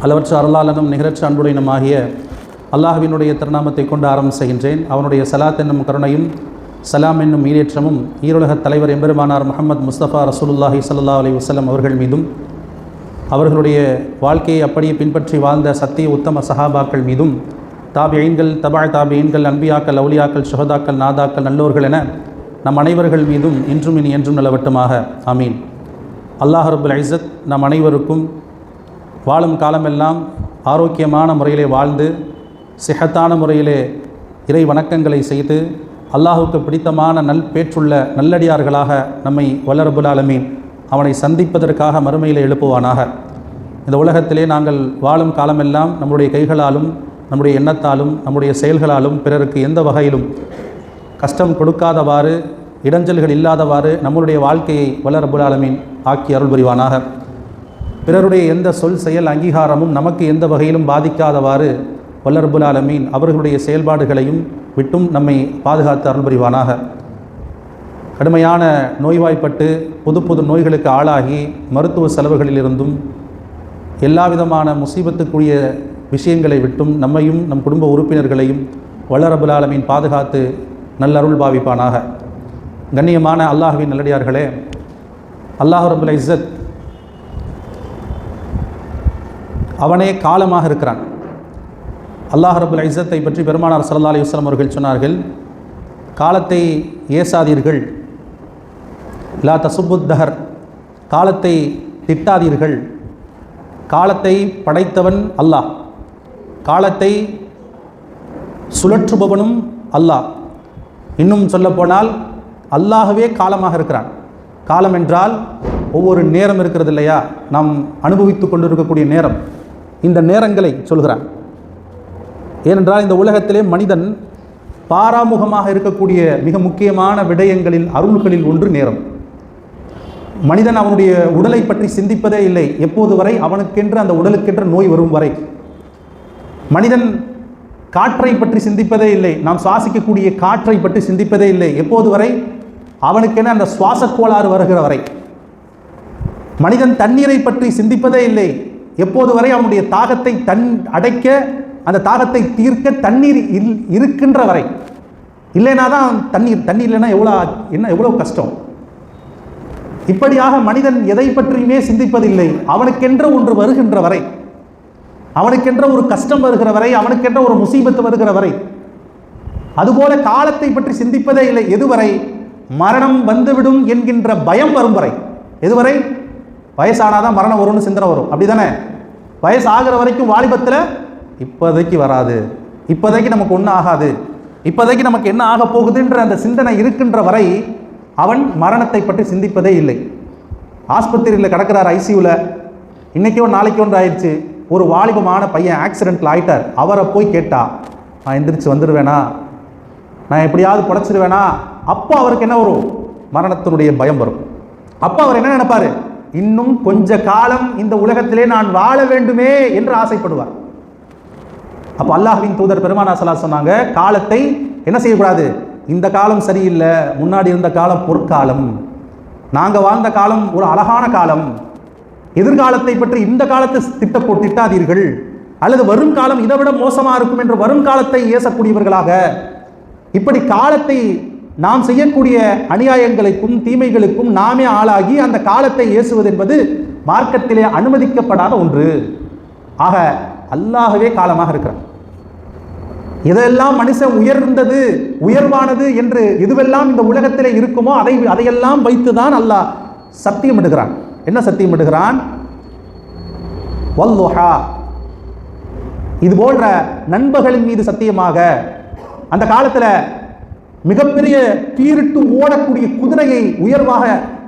அளவற்ற அருளாளனும் நிகரற்ற அன்புடையனுமாகிய அல்லாஹ்வினுடைய திருநாமத்தை கொண்டு ஆரம்பம் செய்கின்றேன். அவனுடைய சலாத் என்னும் கருணையும் சலாம் என்னும் ஈரேற்றமும் ஈருலகத் தலைவர் எம்பெருமானார் முஹம்மது முஸ்தபா ரசூலுல்லாஹி ஸல்லல்லாஹு அலைஹி வஸல்லம் அவர்கள் மீதும் அவர்களுடைய வாழ்க்கையை அப்படியே பின்பற்றி வாழ்ந்த சத்திய உத்தம சஹாபாக்கள் மீதும் தாபியீன்கள், தாபியீன்கள், அன்பியாக்கள், அவுலியாக்கள், ஷுஹதாக்கள், நாதாக்கள், நல்லோர்கள் என நம் அனைவர்கள் மீதும் இன்றும் இனி என்றும் நிலவட்டுமாக. ஆமீன். அல்லாஹ் ரப்புல் இஸ்ஸத் நம் அனைவருக்கும் வாழும் காலமெல்லாம் ஆரோக்கியமான முறையிலே வாழ்ந்து சிஹத்தான முறையிலே இறை வணக்கங்களை செய்து அல்லாஹுக்கு பிடித்தமான பேற்றுள்ள நல்லடியார்களாக நம்மை வல்ல ரப்புல் ஆலமீன் அவனை சந்திப்பதற்காக மறுமையிலே எழுப்புவானாக. இந்த உலகத்திலே நாங்கள் வாழும் காலமெல்லாம் நம்முடைய கைகளாலும் நம்முடைய எண்ணத்தாலும் நம்முடைய செயல்களாலும் பிறருக்கு எந்த வகையிலும் கஷ்டம் கொடுக்காதவாறு, இடைஞ்சல்கள் இல்லாதவாறு நம்முடைய வாழ்க்கையை வல்ல ரப்புல் ஆலமீன் ஆக்கி அருள் புரிவானாக. பிறருடைய எந்த சொல் செயல் அங்கீகாரமும் நமக்கு எந்த வகையிலும் பாதிக்காதவாறு வல்ல ரப்புல் ஆலமீன் அவர்களுடைய செயல்பாடுகளையும் விட்டும் நம்மை பாதுகாத்து அருள் புரிவானாக. கடுமையான நோய்வாய்ப்பட்டு புது புது நோய்களுக்கு ஆளாகி மருத்துவ செலவுகளிலிருந்தும் எல்லா விதமான முசீபத்துக்குரிய விஷயங்களை விட்டும் நம்மையும் நம் குடும்ப உறுப்பினர்களையும் வல்ல ரப்புல் ஆலமீன் பாதுகாத்து நல்லருள் பாவிப்பானாக. கண்ணியமான அல்லாஹ்வின் நல்லடியார்களே, அல்லாஹ் ரப்புல் இஸ்ஸத் அவனே காலமாக இருக்கிறான். அல்லாஹ் ரப்புல் இஸ்ஸத்தை பற்றி பெருமானார் ஸல்லல்லாஹு அலைஹி வஸல்லம் அவர்கள் சொன்னார்கள், காலத்தை ஏசாதீர்கள், லா தசுப்புத் தஹர், காலத்தை திட்டாதீர்கள். காலத்தை படைத்தவன் அல்லாஹ், காலத்தை சுழற்றுபவனும் அல்லாஹ். இன்னும் சொல்லப்போனால் அல்லாஹ்வே காலமாக இருக்கிறான். காலம் என்றால் ஒவ்வொரு நேரம் இருக்கிறது இல்லையா, நாம் அனுபவித்து கொண்டிருக்கக்கூடிய நேரம், இந்த நேரங்களை சொல்கிறான். ஏனென்றால் இந்த உலகத்திலே மனிதன் பாராமுகமாக இருக்கக்கூடிய மிக முக்கியமான விடயங்களில் அருள்களில் ஒன்று நேரம். மனிதன் அவனுடைய உடலை பற்றி சிந்திப்பதே இல்லை எப்போது வரை அவனுக்கென்று அந்த உடலுக்கென்ற நோய் வரும் வரை. மனிதன் காற்றை பற்றி சிந்திப்பதே இல்லை, நாம் சுவாசிக்கக்கூடிய காற்றை பற்றி சிந்திப்பதே இல்லை எப்போது வரை அவனுக்கென அந்த சுவாச கோளாறு வருகிற வரை. மனிதன் தண்ணீரை பற்றி சிந்திப்பதே இல்லை எப்போது வரை அவனுடைய தாகத்தை அடைக்க, அந்த தாகத்தை தீர்க்க தண்ணீர் இருக்கின்ற வரை. இல்லைனா தான் தண்ணீர் இல்லைன்னா எவ்வளோ கஷ்டம். இப்படியாக மனிதன் எதை பற்றியுமே சிந்திப்பதில்லை அவனுக்கென்ற ஒன்று வருகின்ற வரை, அவனுக்கென்ற ஒரு கஷ்டம் வருகிற வரை, அவனுக்கென்ற ஒரு முசீபத்து வருகிற வரை. அதுபோல காலத்தை பற்றி சிந்திப்பதே இல்லை எதுவரை மரணம் வந்துவிடும் என்கின்ற பயம் வரும் வரை. எதுவரை? வயசானாதான் மரணம் வரும்னு சிந்தனை வரும், அப்படி தானே? வயசு ஆகிற வரைக்கும் வாலிபத்தில் இப்போதைக்கு வராது, இப்போதைக்கு நமக்கு ஒன்றும் ஆகாது, இப்போதைக்கு நமக்கு என்ன ஆக போகுதுன்ற அந்த சிந்தனை இருக்கின்ற வரை அவன் மரணத்தை பற்றி சிந்திப்பதே இல்லை. ஆஸ்பத்திரியில் கிடக்கிறார் ஐசியூவில், இன்றைக்கோ நாளைக்கோ ஒன்று ஆயிடுச்சு. ஒரு வாலிபமான பையன் ஆக்சிடென்ட்டில் ஆகிட்டார். அவரை போய் கேட்டா, நான் எந்திரிச்சு வந்துடுவேனா, நான் எப்படியாவது புடைச்சிடுவேனா, அப்போ அவருக்கு என்ன வரும்? மரணத்தினுடைய பயம் வரும். அப்போ அவர் என்ன நினைப்பார்? இன்னும் கொஞ்ச காலம் இந்த உலகத்திலே நான் வாழ வேண்டுமே என்று ஆசைப்படுவார். அப்போ அல்லாஹ்வின் தூதர் பெருமானார் ஸல்லல்லாஹு அலைஹி வஸல்லம் சொன்னாங்க, காலத்தை என்ன செய்யக்கூடாது? இந்த காலம் சரியில்லை, முன்னாடி இருந்த காலம் பொற்காலம், நாங்கள் வாழ்ந்த காலம் ஒரு அழகான காலம், எதிர்காலத்தை பற்றி இந்த காலத்தை திட்டாதீர்கள், அல்லது வரும் காலம் இதை விட மோசமாக இருக்கும் என்று வரும் காலத்தை ஏசக்கூடியவர்களாக. இப்படி காலத்தை நாம் செய்யக்கூடிய அநியாயங்களுக்கும் தீமைகளுக்கும் நாமே ஆளாகி அந்த காலத்தை ஏசுவது என்பது மார்க்கத்திலே அனுமதிக்கப்படாத ஒன்று. ஆக அல்லாஹ்வே காலமாக இருக்கிறான். எதெல்லாம் மனுஷன் உயர்ந்தது உயர்வானது என்று எதுவெல்லாம் இந்த உலகத்திலே இருக்குமோ அதையெல்லாம் வைத்துதான் அல்லாஹ் சத்தியம் இடுகிறான். என்ன சத்தியம் இடுகிறான்? வல்லுஹா, இது போன்ற நண்பர்களின் மீது சத்தியமாக. அந்த காலத்தில் மிகப்பெரிய தீரிட்டு ஓடக்கூடிய குதிரையை உயர்வாக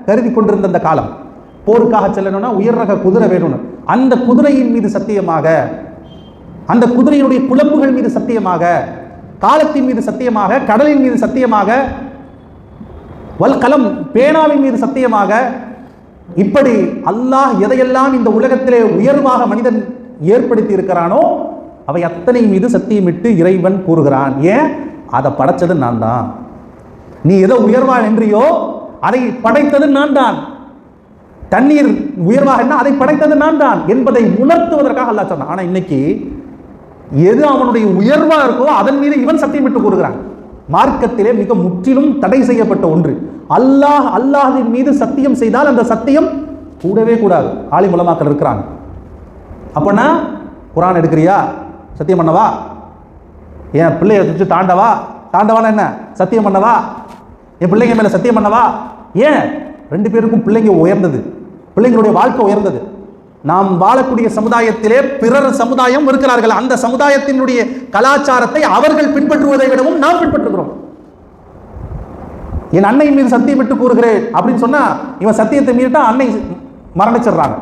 கருதி கொண்டிருந்த அந்த காலம், போருக்காக செல்லணும்னா உயர் ரக குதிரை வேணும்னு, அந்த குதிரையின் மீது சத்தியமாக, அந்த குதிரையினுடைய குழம்புகள் மீது சத்தியமாக, காலத்தின் மீது சத்தியமாக, கடலின் மீது சத்தியமாக, வல்கலம் பேனாவின் மீது சத்தியமாக. இப்படி அல்லாஹ் எதையெல்லாம் இந்த உலகத்திலே உயர்வாக மனிதன் ஏற்படுத்தி இருக்கிறானோ அவை அத்தனை மீது சத்தியமிட்டு இறைவன் கூறுகிறான். ஏன்? அதை படைச்சது நான் தான். நீ எதை உயர்வா என்றியோ அதை படைத்தது நான் தான். தண்ணீர் உயர்வாக என்ன அதை படைத்தது நான் தான் என்பதை உணர்த்துவதற்காக அல்லாஹ் சொன்னான். ஆனா இன்னைக்கு எது அவனுடைய உயர்வா இருக்கோ அதன் மீது இவன் சத்தியம் விட்டு கூறுகிறான். மார்க்கத்திலே மிக முற்றிலும் தடை செய்யப்பட்ட ஒன்று. அல்லாஹ்வின் மீது சத்தியம் செய்தால் அந்த சத்தியம் கூடவே கூடாது. ஆலிம் உலமாக்கள் இருக்கிறாங்க. அப்பனா குர்ஆன் எடுக்கிறியா சத்தியம் பண்ணவா, என் பிள்ளைய வச்சு தாண்டவான என்ன சத்தியம் பண்ணவா, என் பிள்ளைங்க மேல சத்தியம் பண்ணவா. ஏன்? ரெண்டு பேருக்கும் பிள்ளைங்க உயர்ந்தது, பிள்ளைங்களுடைய வாழ்க்கை உயர்ந்தது. நாம் வாழக்கூடிய சமுதாயத்திலே பிறர் சமுதாயம் இருக்கிறார்கள். அந்த சமுதாயத்தினுடைய கலாச்சாரத்தை அவர்கள் பின்பற்றுவதை விடவும் நாம் பின்பற்றுகிறோம். என் அன்னை மீது சத்தியம் விட்டு கூறுகிறேன் அப்படின்னு சொன்னா இவன் சத்தியத்தை மீறிட்டா அன்னை மரணிச்சிடுறாங்க.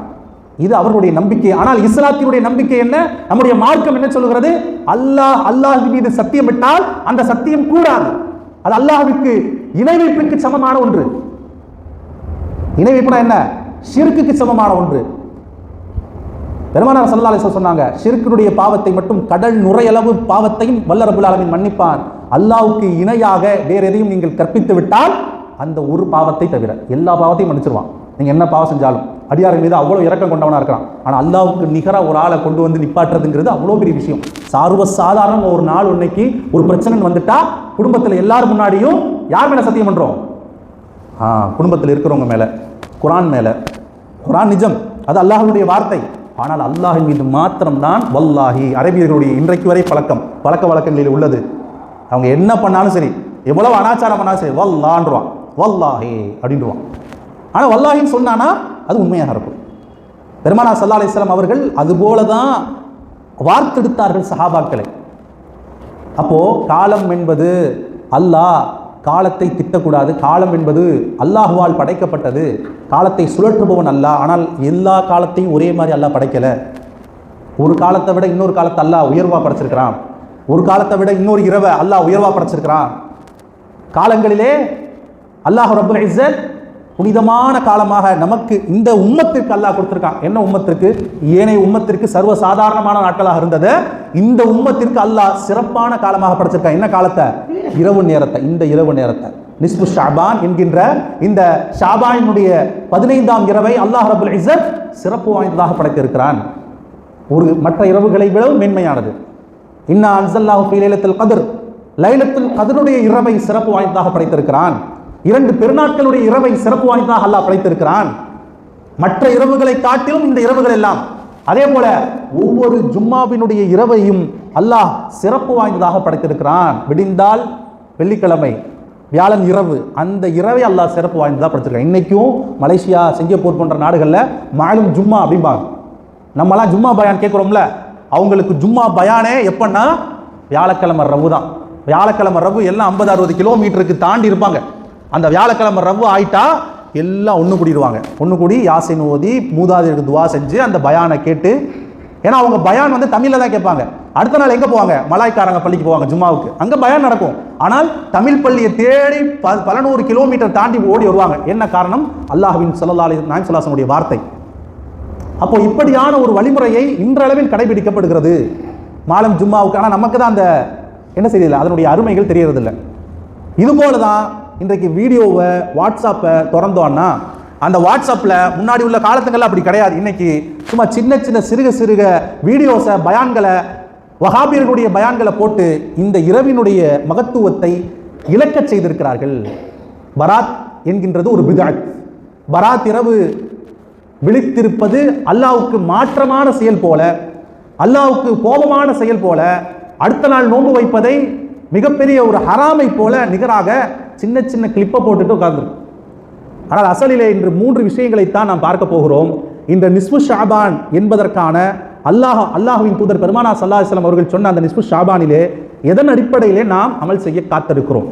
இது அவர்களுடைய நம்பிக்கை. ஆனால் இஸ்லாத்தினுடைய நம்பிக்கை என்ன? நம்முடைய மார்க்கம் என்ன சொல்லுகிறது? அல்லாஹ் மீது சத்தியம் விட்டால் அந்த சத்தியம் கூடாது. அது அல்லாஹ்வுக்கு இணை வைப்புக்கு சமமான ஒன்று. இணை வைப்புனா என்ன? ஷிர்க்குக்கு சமமான ஒன்று. பெருமானார் ஸல்லல்லாஹு அலைஹி வஸல்லம் சொன்னாங்க, ஷிர்க்குடைய பாவத்தை மட்டும் கடல் நுரையளவு பாவத்தையும் வல்ல ரப்புல் ஆலமீன் மன்னிப்பான். அல்லாஹ்வுக்கு இணையாக வேற எதையும் நீங்கள் கற்பித்து விட்டால் அந்த ஒரு பாவத்தை தவிர எல்லா பாவத்தையும் மன்னிச்சிருவான். நீங்க என்ன பாவம் செஞ்சாலும் அடியார்கள் மீது அவ்வளவு இரக்கம் கொண்டவனா இருக்கிறான். ஆனால் அல்லாஹ்வுக்கு நிகரா ஒரு ஆளை கொண்டு வந்து நிப்பாட்டுறதுங்கிறது அவ்வளோ பெரிய விஷயம். சாதாரண ஒரு நாள் இன்னைக்கு ஒரு பிரச்சனை வந்துட்டா குடும்பத்தில் எல்லாரும் முன்னாடியும் யார் மேல சத்தியம் பண்றோம்? குடும்பத்தில் இருக்கிறவங்க மேல, குர்ஆன் மேல. குர்ஆன் நிஜம், அது அல்லாஹ்வுடைய வார்த்தை. ஆனால் அல்லாஹ் மீது மாத்திரம்தான் வல்லாஹி. அரபியர்களுடைய இன்றைக்கு வரை பழக்க வழக்கங்களில் உள்ளது. அவங்க என்ன பண்ணாலும் சரி, எவ்வளவு அனாச்சாரம் பண்ணாலும் சரி, வல்லான்றான், வல்லாஹி அப்படின்றான். ஆனால் வல்லாஹின்னு சொன்னானா அது உண்மையாக இருக்கும். பெருமானார் ஸல்லல்லாஹு அலைஹி வஸல்லம் அவர்கள் அதுபோல தான் வார்த்தெடுத்தார்கள் சஹாபாக்களை. அப்போ காலம் என்பது அல்லாஹ் காலத்தை திட்டக்கூடாது. காலம் என்பது அல்லாஹ்வால் படைக்கப்பட்டது. காலத்தை சுழற்றுபவன் அல்லாஹ். ஆனால் எல்லா காலத்தையும் ஒரே மாதிரி அல்லாஹ் படைக்கல. ஒரு காலத்தை விட இன்னொரு காலத்தை அல்லாஹ் உயர்வா படைச்சிருக்கிறான். ஒரு காலத்தை விட இன்னொரு இரவை அல்லாஹ் உயர்வா படைச்சிருக்கிறான். காலங்களிலே அல்லாஹ் ரப்புல் இஸ்ஸத் புனிதமான காலமாக நமக்கு இந்த உம்மத்திற்கு அல்லாஹ் கொடுத்திருக்கான். என்ன உம்மத்திற்கு? ஏனைய உம்மத்திற்கு சர்வ சாதாரணமான நாட்களாக இருந்தது. இந்த உம்மத்திற்கு அல்லாஹ் சிறப்பான காலமாக படைச்சிருக்கான். என்ன காலத்தை? இரவு நேரத்தை. இந்த இரவு நேரத்தை நிஸ்பு ஷாபான் என்கின்ற இந்த ஷாபானினுடைய 15ஆம் இரவை அல்லாஹ் ரப்புல் இஸ்ஸத் சிறப்பு வாய்ந்ததாக படைத்திருக்கிறான். ஒரு மற்ற இரவுகளை விட மேன்மையானது. இன்னா அன்ஸல்னாஹு ஃபீ லைலத்துல் கத்ர், லைலத்துல் கத்ருடைய இரவை சிறப்பு வாய்ந்ததாக படைத்திருக்கிறான். 2 பெருநாட்களுடைய இரவை சிறப்பு வாய்ந்ததாக அல்லாஹ் படைத்திருக்கிறான். மற்ற இரவுகளை காட்டிலும் இந்த இரவுகள் எல்லாம். அதே போல ஒவ்வொரு ஜும்மாவினுடைய இரவையும் அல்லாஹ் சிறப்பு வாய்ந்ததாக படைத்திருக்கிறான். விடிந்தால் வெள்ளிக்கிழமை, வியாழன் இரவு, அந்த இரவை அல்லாஹ் சிறப்பு வாய்ந்ததாக படைத்திருக்கான். இன்னைக்கும் மலேசியா, சிங்கப்பூர் போன்ற நாடுகளில் மாலும் ஜும்மா அப்படிம்பாங்க. நம்மலாம் ஜும்மா பயான் கேட்குறோம்ல, அவங்களுக்கு ஜும்மா பயானே எப்பன்னா வியாழக்கிழமை ரவு தான். வியாழக்கிழமை ரவு எல்லாம் 50-60 கிலோமீட்டருக்கு தாண்டி இருப்பாங்க. அந்த வியாழக்கிழமை ரவு ஆயிட்டா எல்லாம் ஒன்று கூடிடுவாங்க. ஒன்று கூடி யாசின் ஓதி மூதாதையருக்கு துவா செஞ்சு அந்த பயானை கேட்டு, ஏன்னா அவங்க பயான் வந்து தமிழில் தான் கேட்பாங்க. அடுத்த நாள் எங்கே போவாங்க? மலாய்க்காரங்க பள்ளிக்கு போவாங்க ஜும்மாவுக்கு. அங்கே பயான் நடக்கும். ஆனால் தமிழ் பள்ளியை தேடி பல 100 கிலோமீட்டர் தாண்டி ஓடி வருவாங்க. என்ன காரணம்? அல்லாஹ்வின் ஸல்லல்லாஹு அலைஹி வஸல்லம் வார்த்தை. அப்போ இப்படியான ஒரு வழிமுறையை இன்றளவில் கடைபிடிக்கப்படுகிறது மாலம் ஜும்மாவுக்கு. ஆனால் நமக்கு தான் அந்த என்ன செய்யல, அதனுடைய அருமைகள் தெரியறதில்லை. இதுபோல தான் இன்றைக்கு வீடியோவை, வாட்ஸ்அப்பை திறந்தோன்னா அந்த வாட்ஸ்அப்பில் முன்னாடி உள்ள காலத்துங்களில் அப்படி கிடையாது. இன்னைக்கு சும்மா சின்ன சிறுக வீடியோஸை, பயான்களை, வஹாபியர்களுடைய பயான்களை போட்டு இந்த இரவினுடைய மகத்துவத்தை இழக்கச் செய்திருக்கிறார்கள். பராத் என்கின்றது ஒரு பித்அத். பராத் இரவு விழித்திருப்பது அல்லாஹ்வுக்கு மாற்றமான செயல் போல, அல்லாஹ்வுக்கு கோபமான செயல் போல, அடுத்த நாள் நோன்பு வைப்பதை மிகப்பெரிய ஒரு ஹராமை போல நிகராக சின்ன கிளிப்பை போட்டுட்டு உட்கார்ந்துருக்கு. ஆனால் அசலிலே இன்று 3 விஷயங்களைத்தான் நாம் பார்க்க போகிறோம். இந்த நிஸ்பு ஷாபான் என்பதற்கான அல்லாஹ்வின் தூதர் பெருமானார் ஸல்லல்லாஹு அலைஹி வஸல்லம் அவர்கள் சொன்ன அந்த நிஸ்பு ஷாபானிலே எதன் அடிப்படையிலே நாம் அமல் செய்ய காத்திருக்கிறோம்?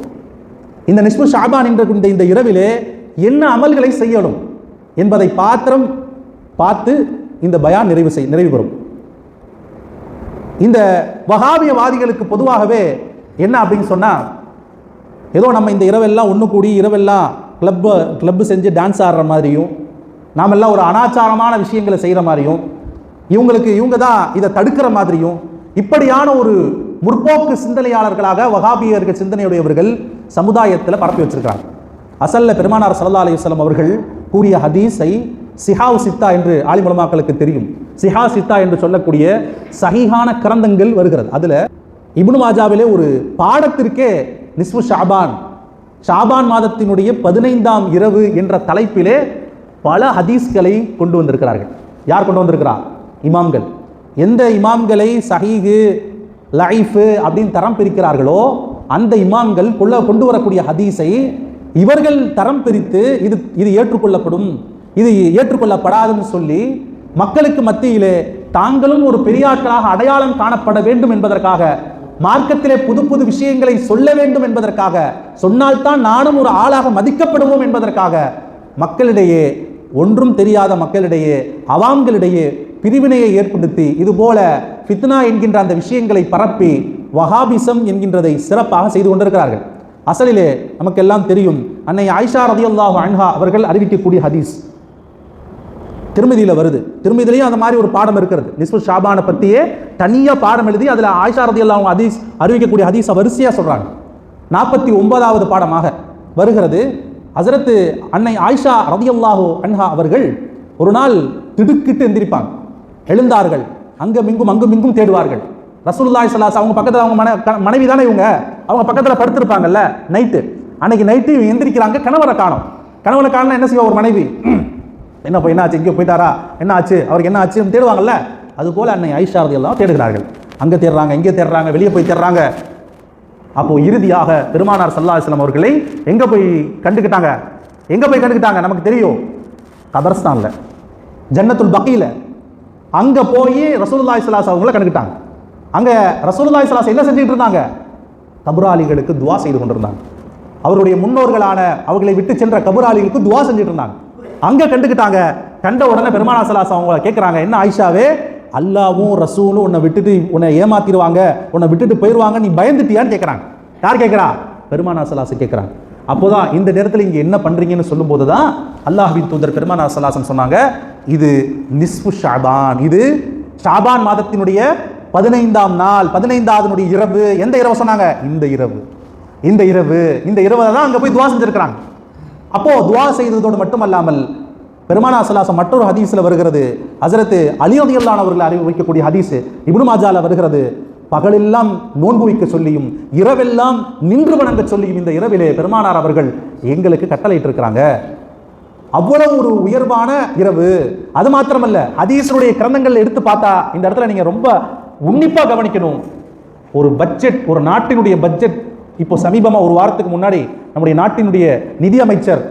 இந்த நிஸ்பு ஷாபான் என்ற இந்த இரவிலே என்ன அமல்களை செய்யணும் என்பதை பார்த்து இந்த பயான் நிறைவு பெறும். இந்த வஹாபியவாதிகளுக்கு பொதுவாகவே என்ன அப்படின்னு சொன்னால், ஏதோ நம்ம இந்த இரவெல்லாம் ஒன்று கூடி இரவெல்லாம் கிளப்பு செஞ்சு டான்ஸ் ஆடுற மாதிரியும், நாமெல்லாம் ஒரு அனாச்சாரமான விஷயங்களை செய்கிற மாதிரியும், இவங்க தான் இதை தடுக்கிற மாதிரியும், இப்படியான ஒரு முற்போக்கு சிந்தனையாளர்களாக வஹாபியர்கள் சிந்தனையுடையவர்கள் சமுதாயத்தில் பரப்பி வச்சிருக்கிறாங்க. அசல்ல பெருமானார் ஸல்லல்லாஹு அலைஹி வஸல்லம் அவர்கள் கூறிய ஹதீஸை சிஹாவு சித்தா என்று ஆலிம் உலமாக்களுக்கு தெரியும். சிஹா சித்தா என்று சொல்லக்கூடிய சஹீஹான கிரந்தங்கள் வருகிறது. அதில் இப்னு மாஜாவிலே ஒரு பாடத்திற்கே நிஸ்ஃபு ஷாபான் மாதத்தினுடைய 15ஆம் இரவு என்ற தலைப்பிலே பல ஹதீஸ்களை கொண்டு வந்திருக்கிறார்கள். யார் கொண்டு வந்திருக்கிறார்? இமாம்கள். எந்த இமாம்களை சஹீஹு லைஃபு அப்படின்னு தரம் பிரிக்கிறார்களோ அந்த இமாம்கள் கொண்டு வரக்கூடிய ஹதீஸை இவர்கள் தரம் பிரித்து இது ஏற்றுக்கொள்ளப்படும், இது ஏற்றுக்கொள்ளப்படாதுன்னு சொல்லி மக்களுக்கு மத்தியிலே தாங்களும் ஒரு பெரியாட்களாக அடையாளம் காணப்பட வேண்டும் என்பதற்காக, மார்க்கத்திலே புது புது விஷயங்களை சொல்ல வேண்டும் என்பதற்காக, சொன்னால்தான் நானும் ஒரு ஆளாக மதிக்கப்படுவோம் என்பதற்காக மக்களிடையே, ஒன்றும் தெரியாத மக்களிடையே, அவாம்களிடையே பிரிவினையை ஏற்படுத்தி இதுபோல ஃபித்னா என்கின்ற அந்த விஷயங்களை பரப்பி வஹாபிசம் என்கின்றதை சிறப்பாக செய்து கொண்டிருக்கிறார்கள். அசலிலே நமக்கெல்லாம் தெரியும், அன்னை ஆயிஷா ரலியல்லாஹு அன்ஹா அவர்கள் அறிவிக்கக்கூடிய ஹதீஸ் திருமதியில் வருது. திருமதியிலையும் அந்த மாதிரி ஒரு பாடம் இருக்கிறது. நிஸ்ஃபு ஷாபானை பற்றியே தனியாக பாடம் எழுதி அதில் ஆயிஷா ரலியல்லாஹு ஹதீஸ் அறிவிக்கக்கூடிய ஹதீஸை வரிசையாக சொல்கிறாங்க. 49வது பாடமாக வருகிறது. ஹஸரத் அன்னை ஆயிஷா ரலியல்லாஹு அன்ஹா அவர்கள் ஒரு நாள் திடுக்கிட்டு எந்திரிப்பாங்க. எழுந்தார்கள், அங்கும் இங்கும் தேடுவார்கள். ரசூலுல்லாஹி ஸல்லல்லாஹு அலைஹி அவங்க பக்கத்தில், அவங்க மனைவி தானே இவங்க, அவங்க பக்கத்தில் படுத்திருப்பாங்கல்ல நைட்டு. அன்னைக்கு நைட்டு எந்திரிக்கிறாங்க, கணவரை காணோம். என்ன செய்வா ஒரு மனைவி? என்ன ஆச்சு, இங்கே போயிட்டாரா, என்ன ஆச்சு, அவருக்கு என்ன ஆச்சு தேடுவாங்கல்ல. அதுபோல அன்னை ஆயிஷா ரலியல்லாஹு தேடுகிறார்கள். அங்கே தேடுறாங்க, இங்கே தேடுறாங்க, வெளியே போய் தேடுறாங்க. அப்போ இறுதியாக பெருமானார் ஸல்லல்லாஹு அலைஹி வஸல்லம் அவர்களை எங்கே போய் கண்டுக்கிட்டாங்க நமக்கு தெரியும், கபர்ஸ்தான்ல, ஜன்னத்துல் பக்கீல. அங்கே போய் ரசூலுல்லாஹி ஸல்லல்லாஹு அலைஹி அவங்களை கண்டுக்கிட்டாங்க. அங்கே ரசூலுல்லாஹி ஸல்லல்லாஹு அலைஹி என்ன செஞ்சுட்டு இருந்தாங்க? கபராளிகளுக்கு துவா செய்து கொண்டிருந்தாங்க. அவருடைய முன்னோர்களான அவர்களை விட்டு சென்ற கபராளிகளுக்கு துவா செஞ்சுட்டு இருந்தாங்க. அங்கே கண்டுக்கிட்டாங்க. கண்ட உடனே பெருமானார் ஸல்லல்லாஹு அலைஹி அவங்க கேட்குறாங்க, என்ன ஆயிஷாவே, அல்லாவும் ரசூலும் உன்னை விட்டுட்டு உன்னை ஏமாத்திடுவாங்க, உன்னை விட்டுட்டு போயிடுவாங்க, நீ பயந்துட்டியான்னு கேட்குறாங்க. யார் கேட்குறா? பெருமானார் ஸல்லல்லாஹு அலைஹி கேட்குறாங்க. அப்போதான் இந்த நேரத்தில் இங்கே என்ன பண்ணுறீங்கன்னு சொல்லும்போது தான் அல்லாஹ்வின் தூதர் பெருமானார் ஸல்லல்லாஹு அலைஹி சொன்னாங்க, இது நிஸ்ஃபு ஷாபான், இது ஷாபான் மாதத்தினுடைய 15ஆம் நாள், 15வது இரவு. எந்த இரவு சொன்னாங்க? இந்த இரவு தான் அங்கே போய் துவா செஞ்சிருக்கிறாங்க. அப்போ துவா செய்ததோடு மட்டுமல்லாமல் பெருமானார் ஸல்லல்லாஹு அலைஹி மற்றொரு ஹதீஸில் வருகிறது. ஹஸரத் அலி ரலியல்லாஹு அன்ஹு அவர்கள் அறிவிக்கக்கூடிய ஹதீஸ் இப்னு மாஜால வருகிறது. பகலெல்லாம் நோன்பு வைக்க சொல்லியும் இரவெல்லாம் நின்று வணங்க சொல்லியும் இந்த இரவிலே பெருமானார் அவர்கள் எங்களுக்கு கட்டளையிட்டு இருக்கிறாங்க. அவ்வளவு ஒரு உயர்வான இரவு. அது மாத்திரமல்ல, ஹதீஸுடைய கிரந்தங்கள் எடுத்து பார்த்தா இந்த இடத்துல நீங்க ரொம்ப உன்னிப்பா கவனிக்கணும். ஒரு பட்ஜெட், ஒரு நாட்டினுடைய பட்ஜெட், இப்போ சமீபமா ஒரு வாரத்துக்கு முன்னாடி நம்முடைய நாட்டினுடைய நிதி அமைச்சர்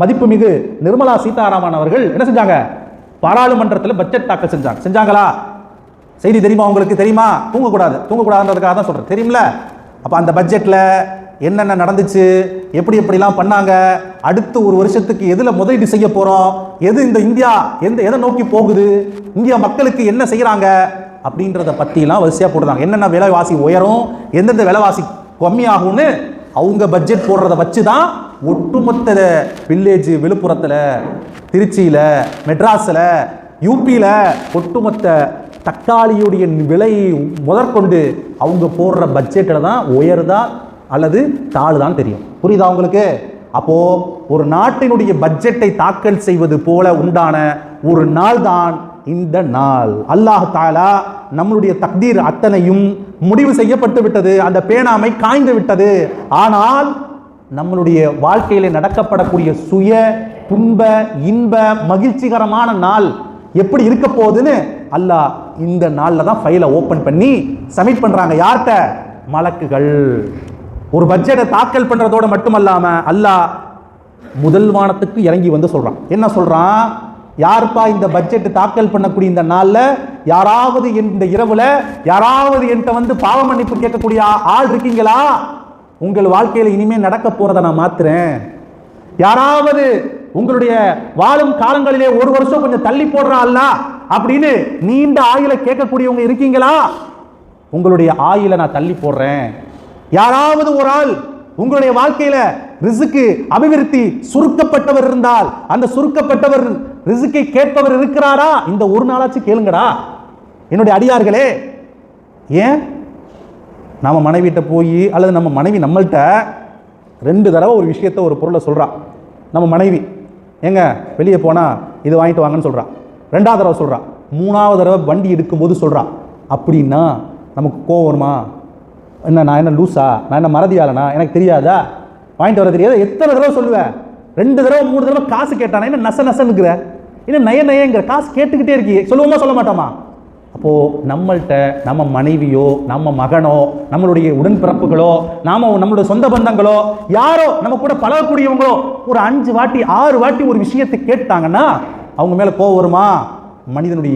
மதிப்புமிகு நிர்மலா சீதாராமன் அவர்கள் என்ன செஞ்சாங்க? பாராளுமன்றத்தில் பட்ஜெட் தாக்கல் செஞ்சாங்களா? செய்தி தெரியுமா உங்களுக்கு? தெரியுமா? தூங்கக்கூடாதுன்றதுக்காக தான் சொல்றேன், தெரியுமில்ல? அப்ப அந்த பட்ஜெட்ல என்னென்ன நடந்துச்சு, எப்படிலாம் பண்ணாங்க, அடுத்து ஒரு வருஷத்துக்கு எதுல முதலீடு செய்ய போறோம், எது இந்த இந்தியா எதை நோக்கி போகுது, இந்தியா மக்களுக்கு என்ன செய்யறாங்க அப்படின்றத பத்திலாம் வரிசையா போடுறாங்க. என்னென்ன விலைவாசி உயரும், எந்தெந்த விலைவாசி கம்மியாகும்னு அவங்க பட்ஜெட் போடுறத வச்சு தான் ஒட்டுமொத்த வில்லேஜ், விழுப்புரத்தில், திருச்சியில், மெட்ராஸில், யூபியில் ஒட்டுமொத்த தக்காளியுடைய விலை முதற்கொண்டு அவங்க போடுற பட்ஜெட்டில் தான் உயருதா அல்லது தாழ்தான் தெரியும். புரியுதா உங்களுக்கு? அப்போ ஒரு நாட்டினுடைய பட்ஜெட்டை தாக்கல் செய்வது போல உண்டான ஒரு நாள் தான் இந்த நாள். அல்லாஹ் தஆலா நம்மளுடைய தக்தீர் அத்தனையும் முடிவு செய்யப்பட்டு விட்டது, அந்த பேனாமை காய்ந்து விட்டது. ஆனால் நம்மளுடைய வாழ்க்கையில நடக்கப்படக்கூடிய சுய துன்ப இன்ப மகிழ்ச்சிகரமான நாள் எப்படி இருக்க போகுதுன்னு அல்லாஹ் இந்த நாள்ல தான் ஃபைலை ஓபன் பண்ணி சப்மிட் பண்றாங்க. யார்கிட்ட? மலக்குகள். ஒரு பட்ஜெட்டை தாக்கல் பண்றதோட மட்டுமல்லாம அல்லாஹ் முதல் வானத்துக்கு இறங்கி வந்து சொல்றான். என்ன சொல்றான்? யாருப்பா இந்த பட்ஜெட் தாக்கல் பண்ணக்கூடிய இந்த நாள்ல யாராவது இந்த இரவுல யாராவது என்கிட்ட வந்து பாவ மன்னிப்பு கேட்கக்கூடிய ஆள் இருக்கீங்களா? உங்கள் வாழ்க்கையில இனிமே நடக்க போறதை நான் மாத்துறேன். யாராவது உங்களுடைய வாழும் காலங்களிலே ஒரு வருஷம் கொஞ்சம் தள்ளி போடுறாள் அப்படின்னு நீண்ட ஆயுளை கேட்கக்கூடியவங்க இருக்கீங்களா? உங்களுடைய ஆயுளை நான் தள்ளி போடுறேன். யாராவது ஒரு ஆள் உங்களுடைய வாழ்க்கையில ரிஸ்க்கு அபிவிருத்தி சுருக்கப்பட்டவர் இருந்தால் அந்த சுருக்கப்பட்டவர் ரிஸ்கை கேட்பவர் இருக்கிறாரா? இந்த ஒரு நாளாச்சும் கேளுங்கடா என்னுடைய அடியார்களே. ஏன் நம்ம மனைவிட்ட போய் அல்லது நம்ம மனைவி நம்மள்கிட்ட 2 தடவை ஒரு விஷயத்த ஒரு பொருளை சொல்றா. நம்ம மனைவி எங்க வெளியே போனால் இது வாங்கிட்டு வாங்கன்னு சொல்கிறான். 2வது தடவை சொல்கிறான். 3வது தடவை வண்டி எடுக்கும்போது சொல்கிறான். அப்படின்னா நமக்கு கோவம் வருமா? என்ன நான் என்ன லூஸா, நான் என்ன மறதியாளனா, எனக்கு தெரியாதா, வாங்கிட்டு வர தெரியாதா? எத்தனை தடவை சொல்லுவேன்? 2 தடவை 3 தடவை காசு கேட்டானா என்ன நச நசன்னுக்குற, என்ன நயங்கிற, காசு கேட்டுக்கிட்டே இருக்கீங்க, சொல்லுவோமா சொல்ல மாட்டோமா? அப்போது நம்மள்கிட்ட நம்ம மனைவியோ நம்ம மகனோ நம்மளுடைய உடன்பிறப்புகளோ நம்மளுடைய சொந்த பந்தங்களோ யாரோ நம்ம கூட பழகக்கூடியவங்களோ ஒரு 5 வாட்டி 6 வாட்டி ஒரு விஷயத்தை கேட்டாங்கன்னா அவங்க மேலே கோபம் வருமா? மனிதனுடைய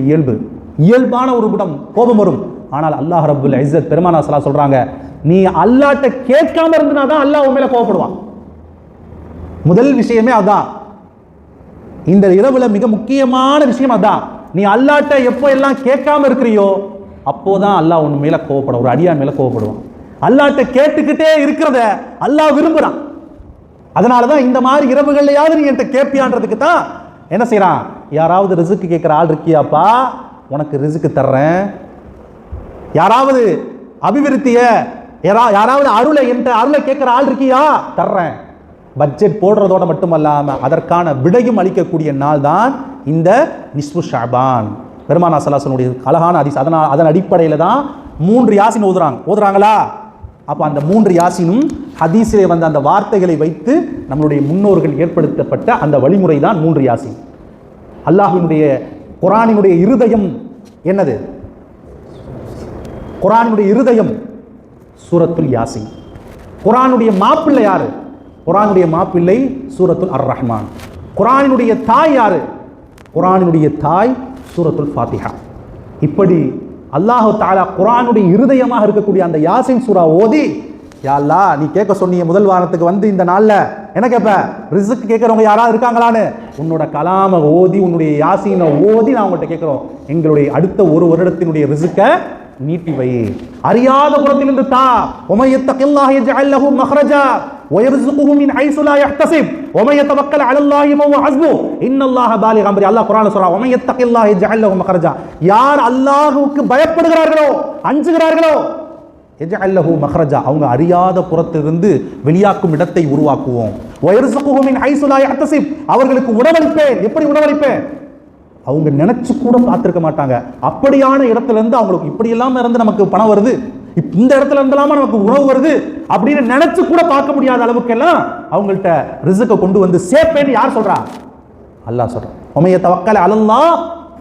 இயல்பான ஒரு குணம், கோபம் வரும். ஆனால் அல்லாஹ் ரப்புல் இஸ்ஸத் பெருமானா ஸல்லல்லாஹு சொல்றாங்க, நீ அல்லாஹ்ட்ட கேட்காம இருந்தனா தான் அல்லாஹ் உன் மேலே கோபப்படுவான். முதல் விஷயமே அதான். இந்த இரவுல மிக முக்கியமான விஷயம் அதான். நீ அல்லாஹ்ட்ட எப்போ எல்லாம் கேட்காம இருக்கிறியோ அப்போதான் அல்லாஹ் உன் மேல கோபப்படும், ஒரு அடியான் மேல கோபப்படுவான். அல்லாஹ்ட்ட கேட்டுக்கிட்டே இருக்கிறத அல்லாஹ் விரும்புறான். அதனாலதான் இந்த மாதிரி இரவுகள்லையாவது நீ என்கிட்ட கேட்பியான்றதுக்கு தான் என்ன செய்யறான், யாராவது ரிஸ்க் கேட்கிற ஆள் இருக்கியாப்பா, உனக்கு ரிஸ்க் தர்றேன். யாராவது அபிவிருத்திய, யாராவது அருளை கேட்கிற ஆள் இருக்கியா, தர்றேன். பட்ஜெட் போடுறதோட மட்டுமல்லாம அதற்கான விடையும் அளிக்கக்கூடிய நாள் தான் இந்த நிஸ்ஃபு ஷஅபான். பெருமானா ஸல்லல்லாஹு அலைஹி வஸல்லம் அழகான ஹதீஸ். அதன் அடிப்படையில் தான் 3 யாசின் ஓதுறாங்களா? அப்போ அந்த 3 யாசினும் ஹதீஸிலே வந்த அந்த வார்த்தைகளை வைத்து நம்மளுடைய முன்னோர்கள் ஏற்படுத்தப்பட்ட அந்த வழிமுறை தான் 3 யாசின். அல்லாஹ்வினுடைய குர்ஆனினுடைய இருதயம் என்னது? குர்ஆனினுடைய இருதயம் சூரத்துல் யாசின். குர்ஆனுடைய மாப்பிள்ளை யாரு? குர்ஆனுடைய மாப்பிள்ளை சூரத்துல் அர் ரஹ்மான். குர்ஆனினுடைய தாய் யாரு? குர்ஆனினுடைய தாய் சூரத்துல் ஃபாத்திஹா. இப்படி அல்லாஹ் தஆலா குர்ஆனுடைய இருதயமாக இருக்கக்கூடிய அந்த யாசின் சூரா ஓதி, யா அல்லாஹ் நீ கேட்க சொன்னிய முதல் வாரத்துக்கு வந்து இந்த நாள்ல என்ன கேட்ப, ரிஸ்க் கேட்கறவங்க யாராவது இருக்காங்களான்னு உன்னோட கலாம ஓதி உன்னுடைய யாசீனை ஓதி நான் உங்கள்கிட்ட கேட்கிறோம், எங்களுடைய அடுத்த ஒரு வருடத்தினுடைய ரிஸ்கை நீட்டி வை, அறியாத புறத்திலிருந்து தா. ومن يتق الله يجعل له مخرجا ويرزقه من حيث لا يحتسب ومن يتوكل على الله فهو حسبه ان الله بالغ امره. அல்லாஹ் குர்ஆன்ல சொல்றான், ومن يتق الله يجعل له مخرجا. யார் அல்லாஹ்வுக்கு பயப்படுகிறார்களோ அஞ்சுகிறார்களோ يجعل له مخرجا, அவங்க அறியாத புறத்திலிருந்து வெளியாக்கும் இடத்தை உருவாக்குவோம். ويرزقه من حيث لا يحتسب, அவர்களுக்கு உணவளிப்பேன். எப்படி உணவளிப்பேன்? அவங்க நினைச்சு கூட பார்த்திருக்க மாட்டாங்க. அப்படியான இடத்துல இருந்து அவங்களுக்கு இப்படி எல்லாம் இருந்து நமக்கு பணம் வருது, இந்த இடத்துல இருந்தலாமா நமக்கு உணவு வருது அப்படின்னு நினைச்சு கூட பார்க்க முடியாத அளவுக்கு எல்லாம் அவங்கள்ட்ட ரிஸ்கை கொண்டு வந்து சேர்ப்பேன்னு யார் சொல்றா? அல்லாஹ் சொல்றான். உமைய தவக்கல அலல்லாஹ்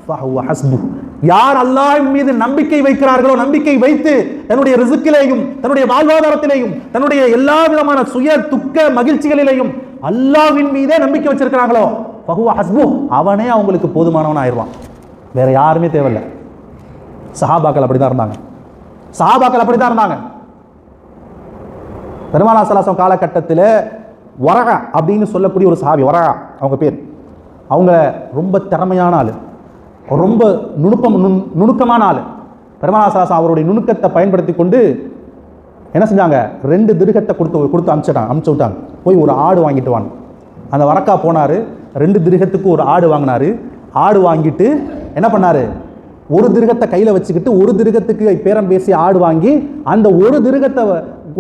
ஃபஹுவ ஹஸ்புஹ். யார் அல்லாஹ்வின் மீது நம்பிக்கை வைக்கிறார்களோ, நம்பிக்கை வைத்து தன்னுடைய ரிஸ்கிலேயும் தன்னுடைய வாழ்வாதாரத்திலேயும் தன்னுடைய எல்லா விதமான சுய துக்க மகிழ்ச்சிகளிலேயும் அல்லாஹ்வின் மீதே நம்பிக்கை வச்சிருக்கிறாங்களோ ஃபஹுவ ஹஸ்புஹ், அவனே அவங்களுக்கு போதுமானவன் ஆயிடுவான். வேற யாருமே தேவையில்லை. சஹாபாக்கள் அப்படிதான் இருந்தாங்க. பெருமானா ஸல்லல்லாஹு அலைஹி வஸல்லம் காலகட்டத்தில் வரகா அப்படின்னு சொல்லக்கூடிய ஒரு சஹாபி, வரகா அவங்க பேர், அவங்க ரொம்ப திறமையான ஆள், ரொம்ப நுணுக்கமான ஆள். பெருமானா ஸல்லல்லாஹு அலைஹி வஸல்லம் அவருடைய நுணுக்கத்தை பயன்படுத்தி கொண்டு என்ன செஞ்சாங்க, 2 திர்ஹத்தை கொடுத்து அனுப்பிச்சு விட்டாங்க. போய் ஒரு ஆடு வாங்கிட்டு வாங்க. அந்த வரக்கா போனார், 2 திர்ஹத்துக்கு ஒரு ஆடு வாங்கினாரு. ஆடு வாங்கிட்டு என்ன பண்ணாரு, 1 திர்ஹத்தை கையில் வச்சுக்கிட்டு 1 திர்ஹத்துக்கு பேரம் பேசி ஆடு வாங்கி அந்த 1 திர்ஹத்தை